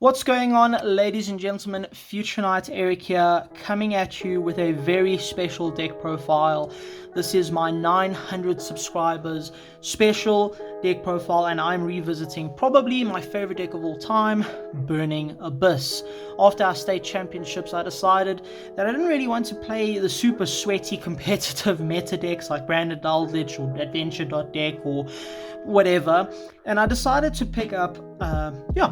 What's going on, ladies and gentlemen? Future Knight Eric here, coming at you with a very special deck profile. This is my 900 subscribers special deck profile, and I'm revisiting probably my favorite deck of all time, Burning Abyss. After our state championships, I decided that I didn't really want to play the super sweaty competitive meta decks like Branded Aldrich or Adventure.deck or whatever, and I decided to pick up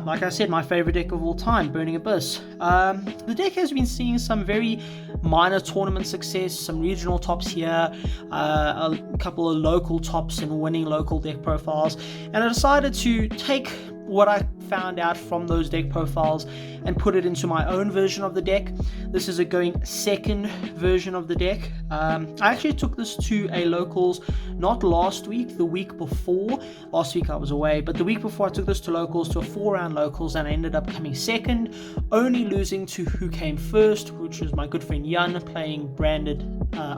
like I said, my favorite deck of all time, Burning Abyss. The deck has been seeing some very minor tournament success, some regional tops here, a couple of local tops and winning local deck profiles, and I decided to take what I found out from those deck profiles and put it into my own version of the deck. This is a going second version of the deck. I actually took this to a locals not last week, the week before. Last week I was away, but the week before I took this to locals, to a 4-round locals, and I ended up coming second, only losing to who came first, which was my good friend Jan, playing Branded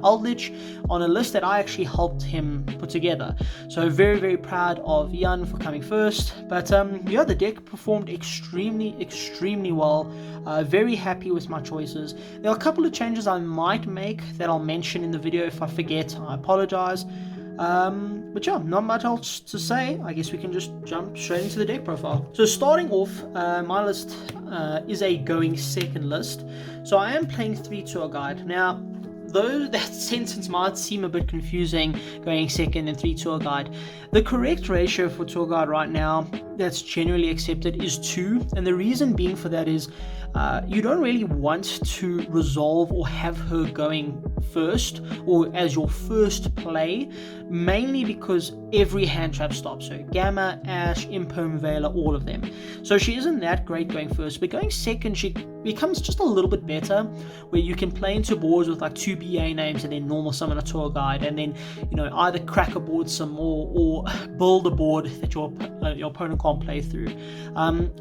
Aldrich on a list that I actually helped him put together. So very, very proud of Jan for coming first. But the deck performed extremely well. Very happy with my choices. There are a couple of changes I might make that I'll mention in the video. If I forget, I apologize. But yeah, not much else to say. I guess we can just jump straight into the deck profile. So starting off, my list is a going second list. So I am playing 3 tour guide. Now, though that sentence might seem a bit confusing, going second and 3 tour guide, the correct ratio for tour guide right now that's generally accepted is 2, and the reason being for that is you don't really want to resolve or have her going first or as your first play, mainly because every hand trap stops her. Gamma, Ash, Imperm, Veiler, all of them. So she isn't that great going first, but going second she becomes just a little bit better, where you can play into boards with like 2 BA names and then normal summon a tour guide, and then either crack a board some more or build a board that your opponent can't play through.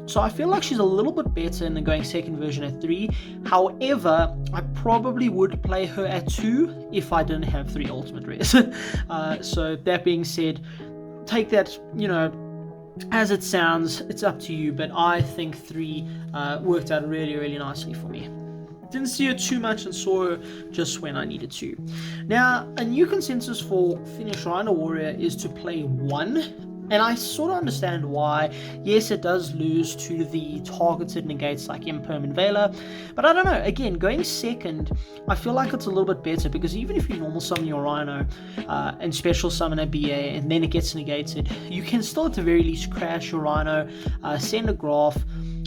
So I feel like she's a little bit better in the going second version at 3. However, I probably would play her at 2 if I didn't have 3 ultimate rares. So that being said, take that as it sounds, it's up to you, but I think 3 worked out really nicely for me. Didn't see her too much and saw her just when I needed to. Now, a new consensus for Finnish Rhino Warrior is to play 1. And I sort of understand why. Yes, it does lose to the targeted negates like Imperm and Veiler, but I don't know. Again, going second, I feel like it's a little bit better, because even if you normal summon your Rhino and special summon a BA and then it gets negated, you can still at the very least crash your Rhino, send a graph,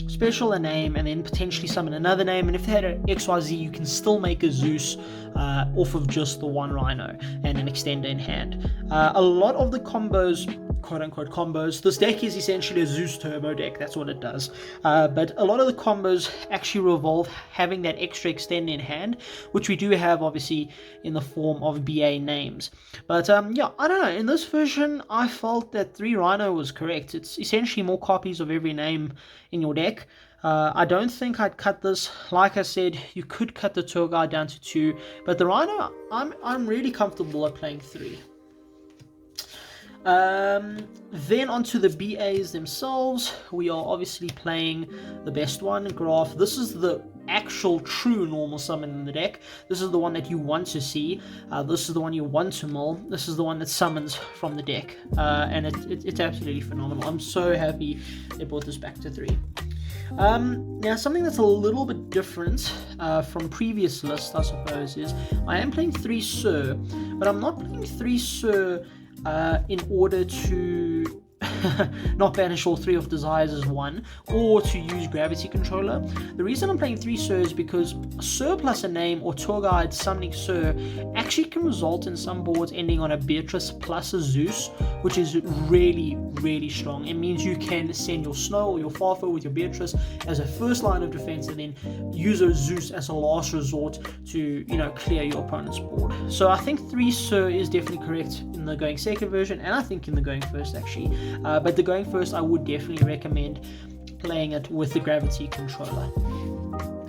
special a name, and then potentially summon another name, and if they had an XYZ, you can still make a Zeus off of just the one Rhino and an extender in hand. A lot of the combos, quote-unquote combos, this deck is essentially a Zeus turbo deck, that's what it does, but a lot of the combos actually revolve having that extra extender in hand, which we do have obviously in the form of BA names. But I don't know, in this version I felt that 3 Rhino was correct. It's essentially more copies of every name in your deck. I don't think I'd cut this. Like I said, you could cut the tour guide down to 2, but the Rhino, I'm really comfortable at playing 3. Then onto the BAs themselves, we are obviously playing the best one, Graph. This is the actual true normal summon in the deck. This is the one that you want to see. This is the one you want to mill. This is the one that summons from the deck, and it's absolutely phenomenal. I'm so happy they brought this back to 3. Now, something that's a little bit different from previous lists, I suppose, is I am playing 3 Sir, but I'm not playing 3 Sir in order to not banish all 3 of Desires as 1, or to use Gravity Controller. The reason I'm playing 3 Sir is because Sir plus a name or tour guide summoning Sir actually can result in some boards ending on a Beatrice plus a Zeus, which is really strong. It means you can send your Snow or your Farfo with your Beatrice as a first line of defense, and then use a Zeus as a last resort to clear your opponent's board. So I think 3 Sir is definitely correct in the going second version, and I think in the going first actually. But the going first, I would definitely recommend playing it with the Gravity Controller.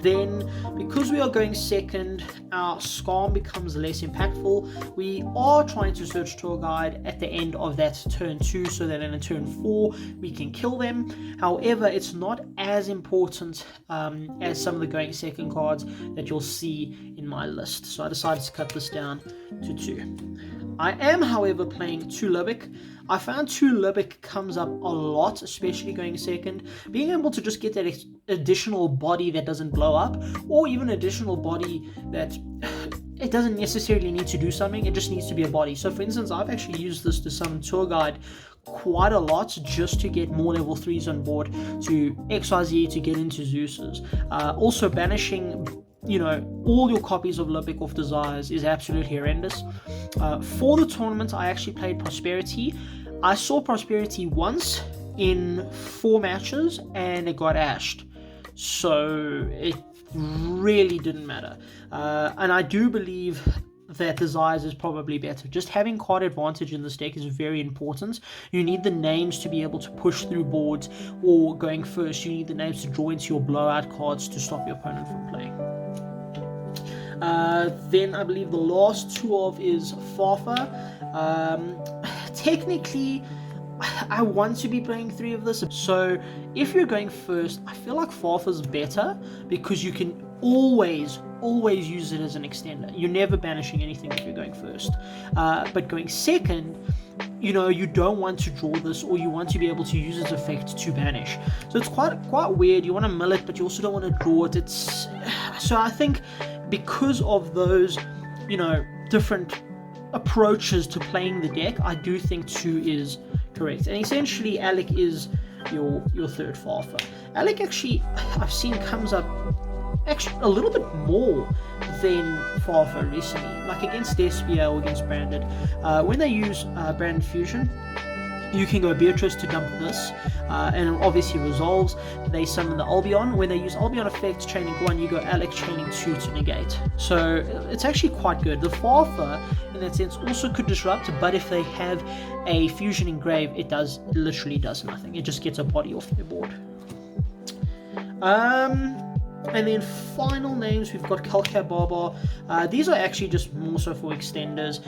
Then, because we are going second, our scam becomes less impactful. We are trying to search tour guide at the end of that turn 2, so that in a turn 4 we can kill them. However, it's not as important as some of the going second cards that you'll see in my list. So I decided to cut this down to 2. I am, however, playing 2 Lubick. I found 2 Lubick comes up a lot, especially going second. Being able to just get that additional body that doesn't blow up, or even additional body that it doesn't necessarily need to do something, it just needs to be a body. So for instance, I've actually used this to summon tour guide quite a lot just to get more level 3s on board to XYZ to get into Zeus's. Also banishing all your copies of Lubick off Desires is absolutely horrendous. For the tournament, I actually played Prosperity. I saw Prosperity once in 4 matches and it got ashed. So it really didn't matter. And I do believe that Desires is probably better. Just having card advantage in this deck is very important. You need the names to be able to push through boards, or going first, you need the names to draw into your blowout cards to stop your opponent from playing. Then I believe the last 2 of is Farfa. Technically, I want to be playing 3 of this. So if you're going first, I feel like Farfa's better because you can always use it as an extender. You're never banishing anything if you're going first. But going second, you don't want to draw this, or you want to be able to use its effect to banish. So it's quite weird. You want to mill it, but you also don't want to draw it. So I think because of those, different approaches to playing the deck, I do think 2 is correct. And essentially, Alec is your third Farfa. Alec actually, I've seen comes up actually a little bit more than Farfa recently, like against Despia or against Branded. When they use Branded Fusion, you can go Beatrice to dump this, and it obviously resolves. They summon the Albion. When they use Albion effects, chaining 1, you go Alex chaining 2 to negate. So it's actually quite good. The Farfa, in that sense, also could disrupt, but if they have a Fusion Engrave, it literally does nothing. It just gets a body off their board. And then final names, we've got Kalka Baba. These are actually just more so for extenders.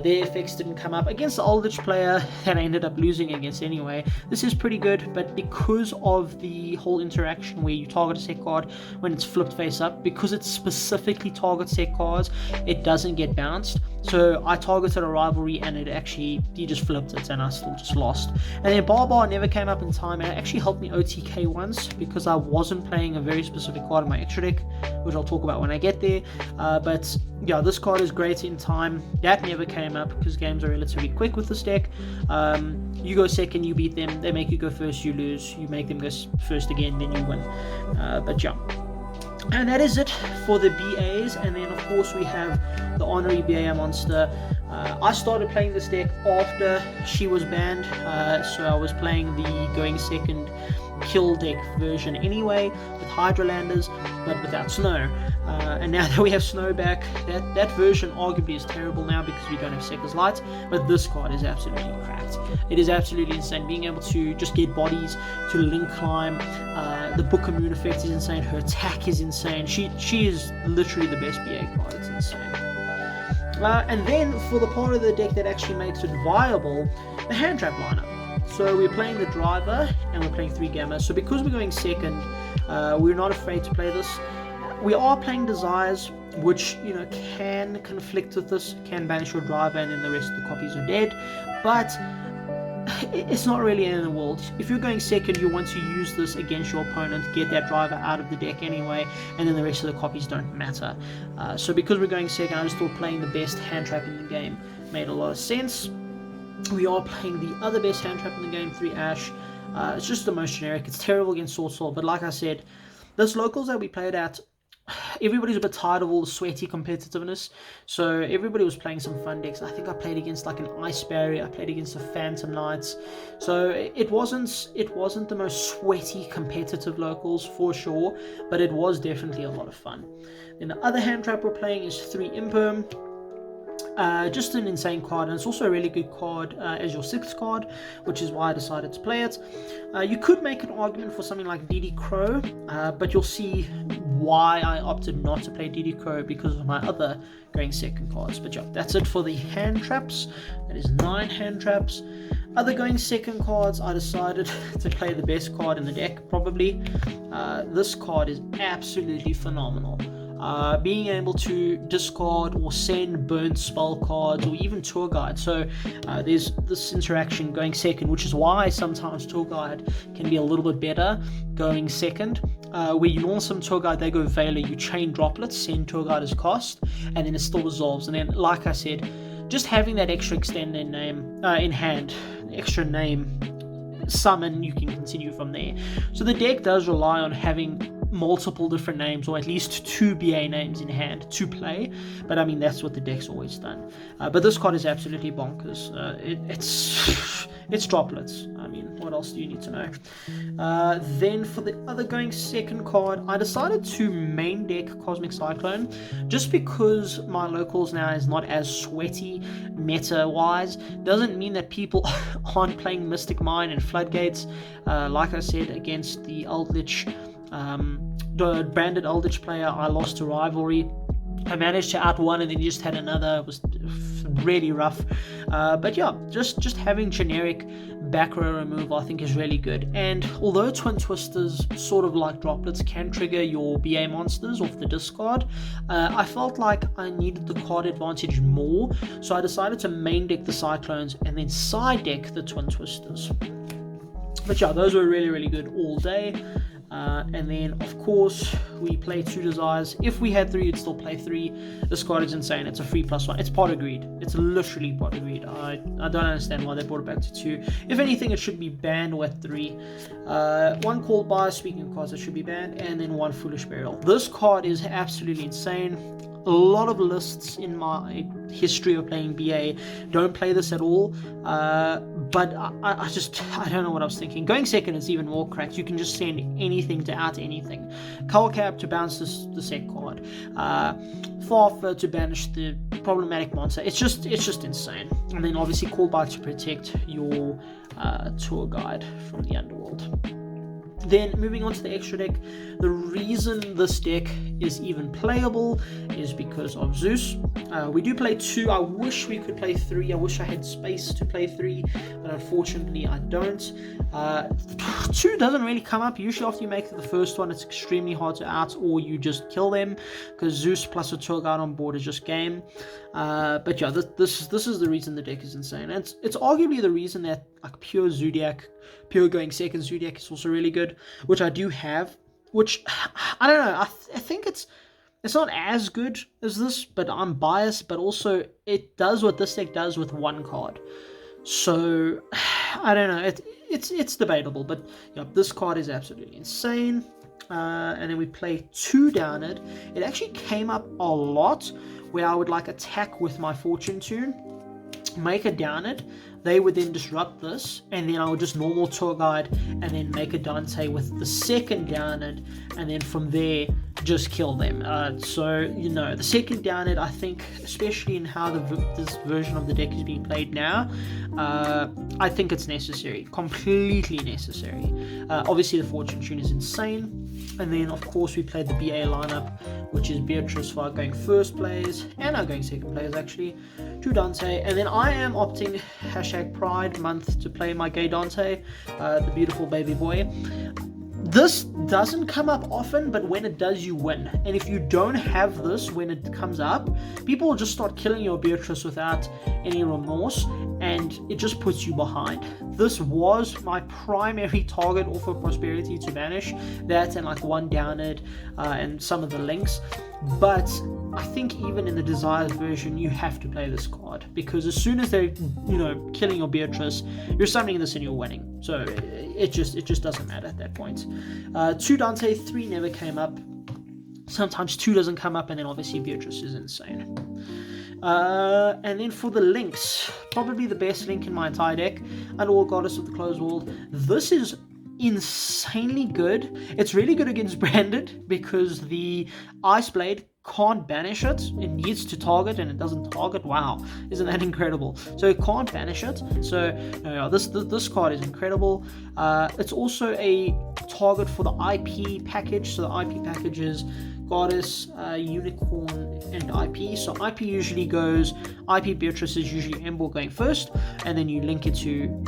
Their effects didn't come up against the Aldrich player that I ended up losing against anyway. This is pretty good, but because of the whole interaction where you target a set card when it's flipped face up, because it specifically targets set cards, it doesn't get bounced. So I targeted a rivalry and he just flipped it and I still just lost. And then Baba never came up in time, and it actually helped me OTK once because I wasn't playing a very specific card in my extra deck, which I'll talk about when I get there. But yeah, this card is great in time. That never came up because games are relatively quick with this deck. You go second, you beat them. They make you go first, you lose. You make them go first again, then you win. But yeah. And that is it for the BAs. And then of course we have the honorary BA monster. I started playing this deck after she was banned, so I was playing the going second kill deck version anyway, with Hydralanders but without snow. And now that we have snow back, that version arguably is terrible now because we don't have Sekker's Light, but this card is absolutely cracked. It is absolutely insane. Being able to just get bodies, to link climb, the Book of Moon effect is insane, her attack is insane. She is literally the best BA card. It's insane. And then for the part of the deck that actually makes it viable, the hand trap lineup. So we're playing the driver and we're playing 3 Gamma. So because we're going second, we're not afraid to play this. We are playing Desires, which can conflict with this, can banish your driver and then the rest of the copies are dead. But it's not really in the world. If you're going second, you want to use this against your opponent, get that driver out of the deck anyway, and then the rest of the copies don't matter. So because we're going second, I just thought playing the best hand trap in the game made a lot of sense. We are playing the other best hand trap in the game, 3 Ash. It's just the most generic. It's terrible against Sword Soul, but like I said, those locals that we played at, everybody's a bit tired of all the sweaty competitiveness, so everybody was playing some fun decks. I think I played against like an Ice Barrier, I played against the Phantom Knights, so it wasn't the most sweaty competitive locals for sure, but it was definitely a lot of fun. Then the other hand trap we're playing is 3 Imperm. Just an insane card, and it's also a really good card as your 6th card, which is why I decided to play it. You could make an argument for something like DD Crow, but you'll see why I opted not to play DD Crow because of my other going second cards. But yeah, that's it for the hand traps. That is 9 hand traps. Other going second cards, I decided to play the best card in the deck, probably. This card is absolutely phenomenal. Being able to discard or send burnt spell cards or even tour guide. So there's this interaction going second, which is why sometimes tour guide can be a little bit better going second. Where you normally some tour guide, they go Veiler, you chain droplets, send tour guide as cost, and then it still resolves. And then, like I said, just having that extra extended name in hand, extra name summon, you can continue from there. So the deck does rely on having multiple different names, or at least 2 BA names in hand to play, but I mean that's what the deck's always done. But this card is absolutely bonkers. It's droplets. I mean, what else do you need to know? Then for the other going second card, I decided to main deck Cosmic Cyclone, just because my locals now is not as sweaty meta wise. Doesn't mean that people aren't playing Mystic Mine and Floodgates. Like I said, against the Eldritch the branded Eldritch player, I lost to Rivalry. I managed to outone and then just had another. It was really rough. But yeah, just having generic back row removal I think is really good. And although Twin Twisters, sort of like droplets, can trigger your BA monsters off the discard, I felt like I needed the card advantage more, so I decided to main deck the Cyclones and then side deck the Twin Twisters. But yeah, those were really, really good all day. And then, of course, we play 2 Desires. If we had 3, you'd still play 3. This card is insane. It's a free +1. It's pot agreed. It's literally pot agreed. I don't understand why they brought it back to 2. If anything, it should be banned with 3. 1 Called By, speaking of cards that should be banned, and then 1 Foolish Burial. This card is absolutely insane. A lot of lists in my history of playing BA don't play this at all, but I don't know what I was thinking. Going second is even more cracked. You can just send anything to out anything. Cullcap to bounce the set card, Farfa to banish the problematic monster. It's just insane. And then obviously Call By to protect your tour guide from the underworld. Then moving on to the extra deck, the reason this deck is even playable is because of Zeus. We do play 2. I wish we could play 3. I wish I had space to play 3, but unfortunately I don't. 2 doesn't really come up. Usually after you make the first one, it's extremely hard to out, or you just kill them, because Zeus plus a tour guide on board is just game. But yeah, this is the reason the deck is insane. And it's arguably the reason that like pure going second Zodiac is also really good, which I do have, which I don't know, I think it's not as good as this, but I'm biased, but also it does what this deck does with 1 card. So I don't know, it's debatable, but yeah, this card is absolutely insane. And then we play 2 down it. It actually came up a lot where I would like attack with my Fortune Tune, make a down it, they would then disrupt this, and then I would just normal tour guide and then make a Dante with the second down it, and then from there just kill them. So you know, the second down it, I think, especially in how this version of the deck is being played now, I think it's necessary, completely necessary. Obviously the Fortune Tune is insane. And then of course we played the BA lineup, which is Beatrice for our going first plays and our going second plays actually, to Dante. And then I am opting #Pride Month to play my gay Dante, the beautiful baby boy. This doesn't come up often, but when it does, you win. And if you don't have this when it comes up, people will just start killing your Beatrice without any remorse, and it just puts you behind. This was my primary target off of Prosperity to banish, that and like 1 down it, and some of the links. But I think even in the Desires version, you have to play this card, because as soon as they're, killing your Beatrice, you're summoning this and you're winning. So it just doesn't matter at that point. 2 Dante, 3 never came up. Sometimes 2 doesn't come up, and then obviously Beatrice is insane. And then for the links, probably the best link in my entire deck, Underworld Goddess of the Closed World. This is insanely good. It's really good against branded, because the Ice Blade can't banish it. It needs to target and it doesn't target. Wow, isn't that incredible? So it can't banish it. So this card is incredible. It's also a target for the IP package. So the IP package is Goddess, Unicorn, and IP. So IP usually goes, IP Beatrice is usually Ember going first, and then you link it to,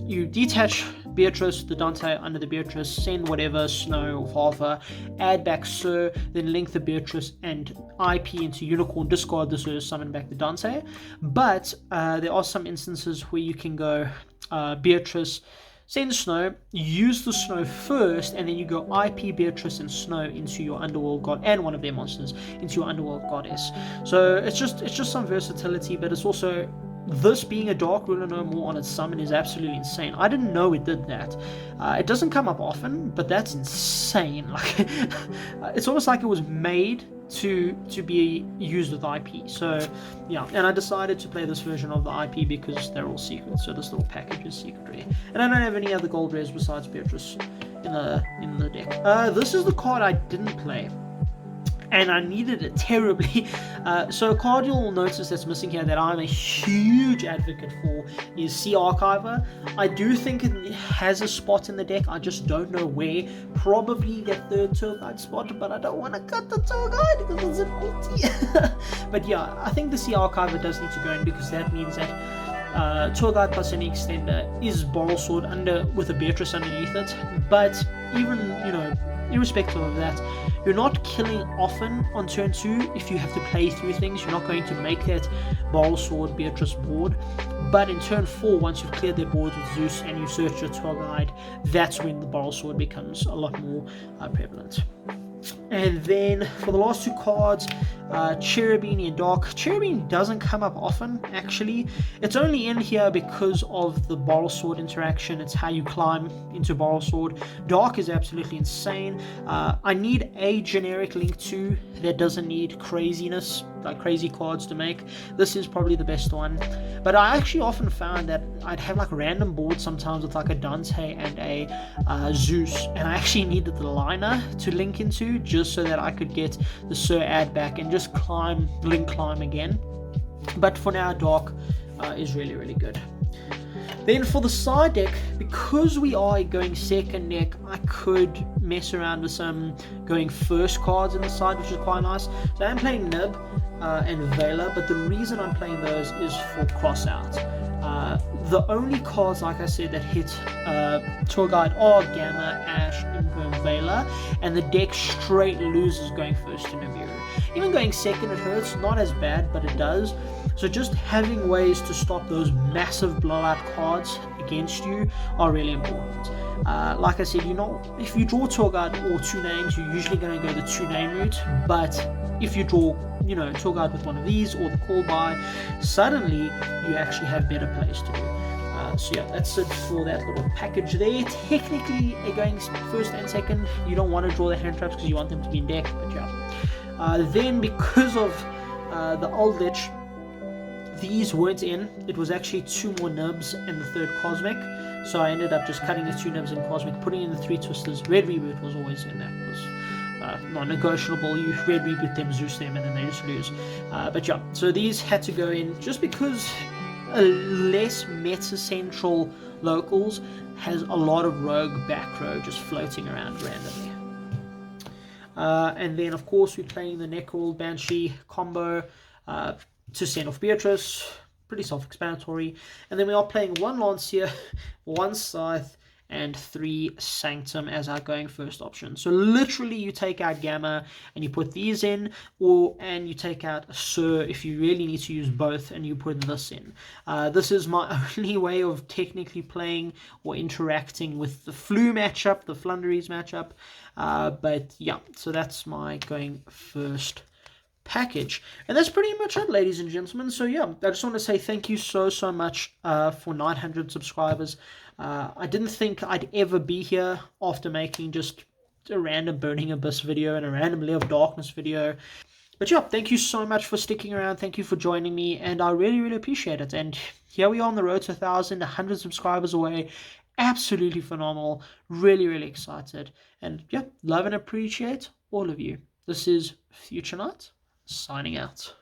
you detach Beatrice, the Dante under the Beatrice, send whatever, Snow or Farfa, add back Sir, then link the Beatrice and IP into Unicorn, discard the Sir, summon back the Dante. But there are some instances where you can go Beatrice, send Snow, use the Snow first, and then you go IP Beatrice and Snow into your Underworld God and one of their monsters into your Underworld Goddess. So it's just some versatility, but it's also, this being a Dark Ruler no more on its summon is absolutely insane. I didn't know it did that. It doesn't come up often, but that's insane. Like it's almost like it was made to be used with IP. So yeah, and I decided to play this version of the IP because they're all secret. So this little package is secret rare, and I don't have any other gold rares besides Beatrice in the deck. This is the card I didn't play, and I needed it terribly. So a card you'll notice that's missing here that I'm a huge advocate for is Sea Archiver. I do think it has a spot in the deck, I just don't know where. Probably the third tour guide spot, but I don't want to cut the tour guide because it's an ulti. But yeah, I think the Sea Archiver does need to go in because that means that tour guide plus any extender is Boral Sword with a Beatrice underneath it. But even, irrespective of that, you're not killing often on turn 2 if you have to play through things. You're not going to make that Boral Sword Beatrice board. But in turn 4, once you've cleared their board with Zeus and you search your tour guide, that's when the Boral Sword becomes a lot more prevalent. And then for the last two cards, Cherubini and Dark. Cherubini doesn't come up often, actually. It's only in here because of the Boral Sword interaction. It's how you climb into Boral Sword. Dark is absolutely insane. I need a generic Link 2 that doesn't need craziness, like crazy cards to make. This is probably the best one. But I actually often found that I'd have like random boards sometimes with like a Dante and a Zeus, and I actually needed the liner to link into just so that I could get the Sir add back and just link climb again. But for now, Dark is really, really good. Then for the side deck, because we are going second deck, I could mess around with some going first cards in the side, which is quite nice. So I'm playing Nib and Vela, but the reason I'm playing those is for cross-out. The only cards, like I said, that hit Tour Guide are Gamma, Ash, Imper, and Vela, and the deck straight loses going first to Nibiru. Even going second, it hurts, not as bad, but it does. So just having ways to stop those massive blowout cards against you are really important. Like I said, if you draw Tour Guide or two names, you're usually going to go the two-name route, but if you draw Tour Guide with one of these or the call by, suddenly you actually have better plays to do. So yeah, that's it for that little package there. Technically, going first and second, you don't want to draw the hand traps because you want them to be in deck, but yeah. Then because of the old lich, these weren't in. It was actually two more nibs and the third Cosmic. So I ended up just cutting the two nibs in Cosmic, putting in the three Twisters. Red Reboot was always in that. It was non-negotiable. You Red Reboot them, Zeus them, and then they just lose. But yeah, so these had to go in just because less meta-central locals has a lot of rogue back row just floating around randomly. And then, of course, we're playing the Necrold Banshee combo to send off Beatrice. Pretty self-explanatory. And then we are playing one Lancia, one Scythe, and 3 Sanctum as our going first option. So literally you take out Gamma and you put these in, and you take out a Sir if you really need to use both, and you put this in. This is my only way of technically playing or interacting with the Flu matchup, the Flunderies matchup. But yeah, so that's my going first package, and that's pretty much it, ladies and gentlemen. So yeah, I just want to say thank you so much for 900 subscribers. I didn't think I'd ever be here after making just a random Burning Abyss video and a random Layer of Darkness video. But yeah, thank you so much for sticking around. Thank you for joining me, and I really, really appreciate it. And here we are on the road to 1,100 subscribers away. Absolutely phenomenal. Really, really excited. And yeah, love and appreciate all of you. This is Future Knight, signing out.